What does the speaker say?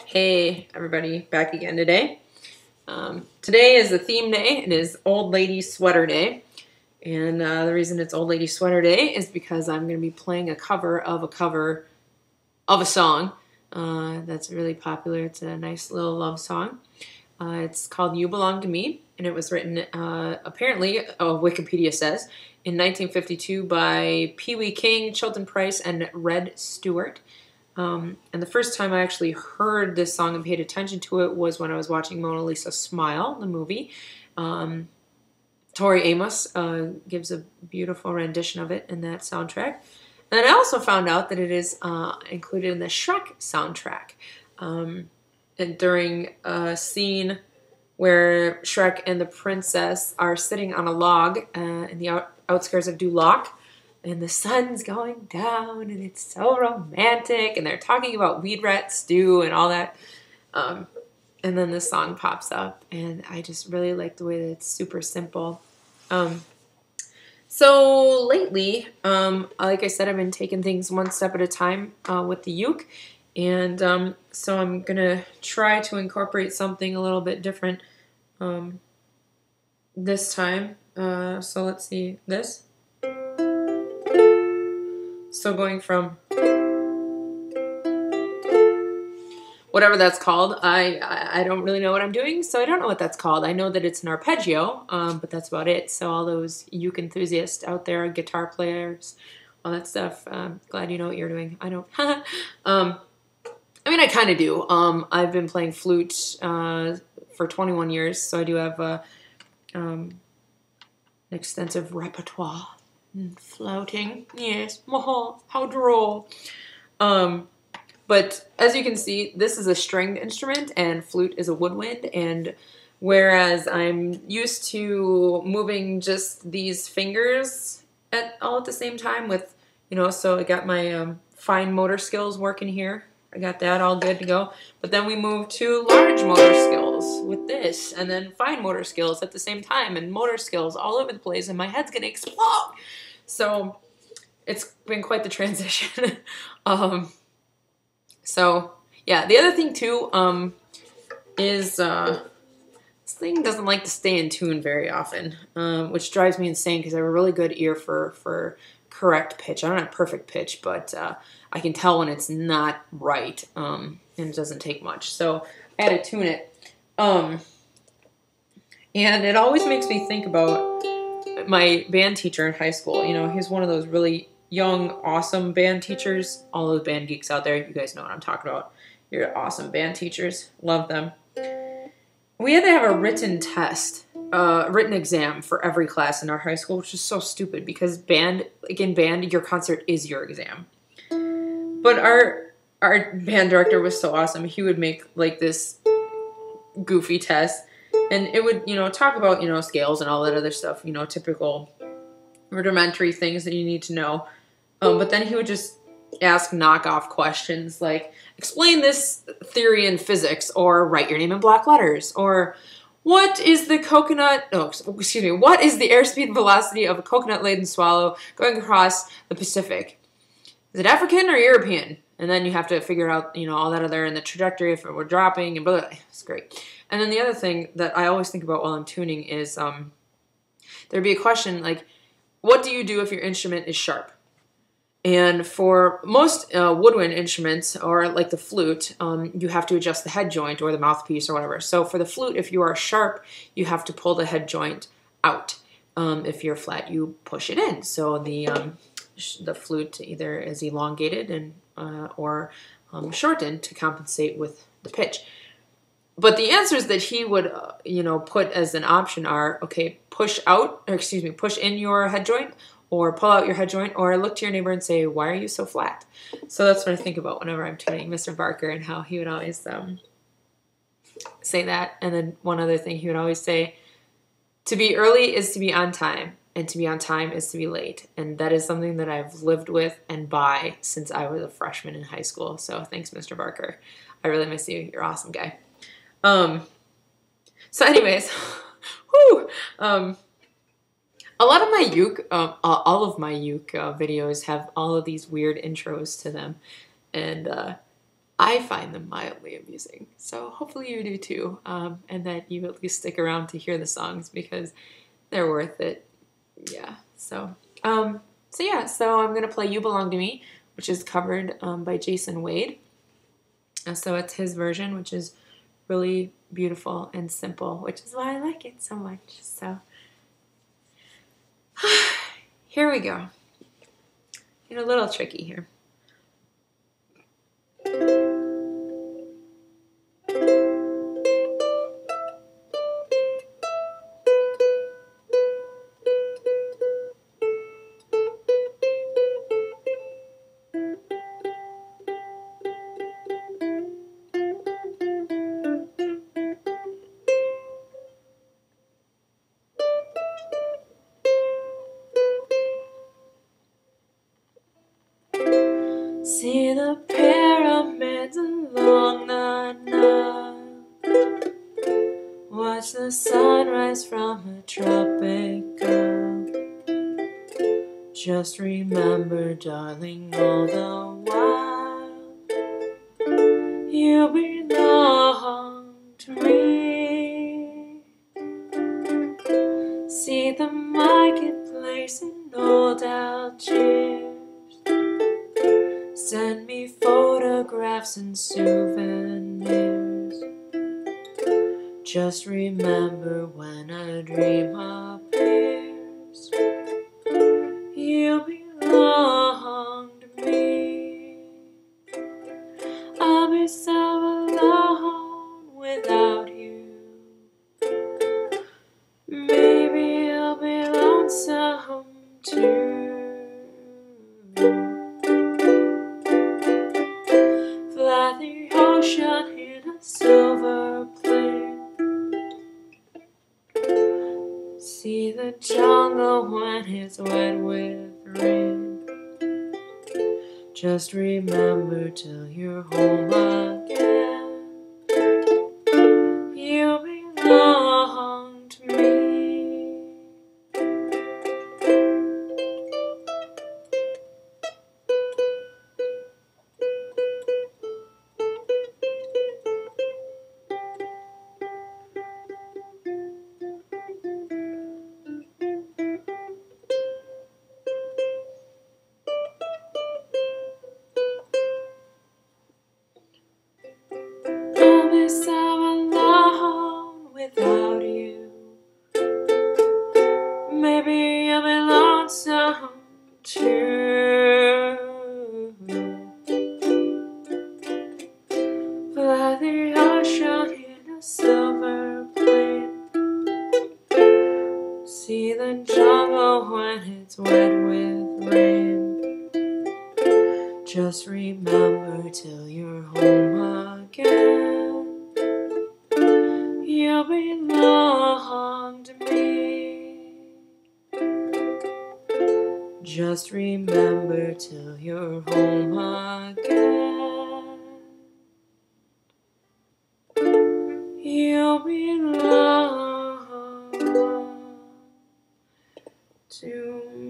Hey everybody, back again today. Today is a theme day. It is Old Lady Sweater Day. And the reason it's Old Lady Sweater Day is because I'm going to be playing a cover of a song that's really popular. It's a nice little love song. It's called You Belong to Me, and it was written, apparently, Wikipedia says, in 1952 by Pee Wee King, Chilton Price, and Red Stewart. And the first time I actually heard this song and paid attention to it was when I was watching Mona Lisa Smile, the movie. Tori Amos gives a beautiful rendition of it in that soundtrack. And I also found out that it is included in the Shrek soundtrack. And during a scene where Shrek and the princess are sitting on a log in the outskirts of Duloc, and the sun's going down, and it's so romantic, and they're talking about weed rat stew and all that. And then this song pops up, and I just really like the way that it's super simple. So lately, like I said, I've been taking things one step at a time with the uke, and so I'm going to try to incorporate something a little bit different this time. So let's see this. So going from whatever that's called, I don't really know what I'm doing, so I don't know what that's called. I know that it's an arpeggio, but that's about it. So all those uke enthusiasts out there, guitar players, all that stuff, glad you know what you're doing. I don't. I mean, I kind of do. I've been playing flute for 21 years, so I do have an extensive repertoire. Flouting, yes, how droll. But as you can see, this is a stringed instrument and flute is a woodwind, and whereas I'm used to moving just these fingers all at the same time with, so I got my fine motor skills working here. I got that all good to go. But then we move to large motor skills with this, and then fine motor skills at the same time, and motor skills all over the place, and my head's gonna explode. So it's been quite the transition. So yeah, the other thing too is this thing doesn't like to stay in tune very often, which drives me insane because I have a really good ear for correct pitch. I don't have perfect pitch, but I can tell when it's not right, and it doesn't take much. So I had to tune it. And it always makes me think about my band teacher in high school. He's one of those really young, awesome band teachers. All those band geeks out there, you guys know what I'm talking about. You're awesome band teachers. Love them. We had to have a written test, written exam for every class in our high school, which is so stupid because band, your concert is your exam. But our band director was so awesome. He would make like this goofy test, and it would, talk about, scales and all that other stuff, typical rudimentary things that you need to know. But then he would just ask knockoff questions like, explain this theory in physics, or write your name in block letters, or what is the what is the airspeed velocity of a coconut-laden swallow going across the Pacific? Is it African or European? And then you have to figure out, all that other, and the trajectory if it were dropping, and blah, blah, blah. It's great. And then the other thing that I always think about while I'm tuning is there'd be a question like, what do you do if your instrument is sharp? And for most woodwind instruments, or like the flute, you have to adjust the head joint or the mouthpiece or whatever. So for the flute, if you are sharp, you have to pull the head joint out. If you're flat, you push it in. So the flute either is elongated and or shortened to compensate with the pitch. But the answers that he would, put as an option are, okay, push in your head joint, or pull out your head joint, or look to your neighbor and say, why are you so flat? So that's what I think about whenever I'm tuning Mr. Barker, and how he would always say that. And then one other thing he would always say, to be early is to be on time, and to be on time is to be late. And that is something that I've lived with and by since I was a freshman in high school. So thanks, Mr. Barker. I really miss you. You're an awesome guy. So anyways, whew, a lot of my uke, all of my uke videos have all of these weird intros to them, and I find them mildly amusing. So hopefully you do too, and that you at least stick around to hear the songs because they're worth it. Yeah. So I'm gonna play "You Belong to Me," which is covered by Jason Wade. So it's his version, which is really beautiful and simple, which is why I like it so much. So here we go. Get a little tricky here. See the pyramids along the Nile. Watch the sunrise from a tropic isle. Just remember, darling, all the while you belong to me. See the marketplace in old Algiers. Send me photographs and souvenirs. Just remember, when a dream appears, you belong to me. I'll be so alone without you. Maybe I'll be lonesome too. Fly the ocean in a silver plane. See the jungle when it's wet with rain. Just remember, till you're home again, you belong to me. I'll be so alone without you. Maybe I'll be lonesome too. Fly the ocean in a silver plane. See the jungle when it's wet with rain. Just remember, till you're home again, you belong to me. Just remember, till you're home again, you belong to me.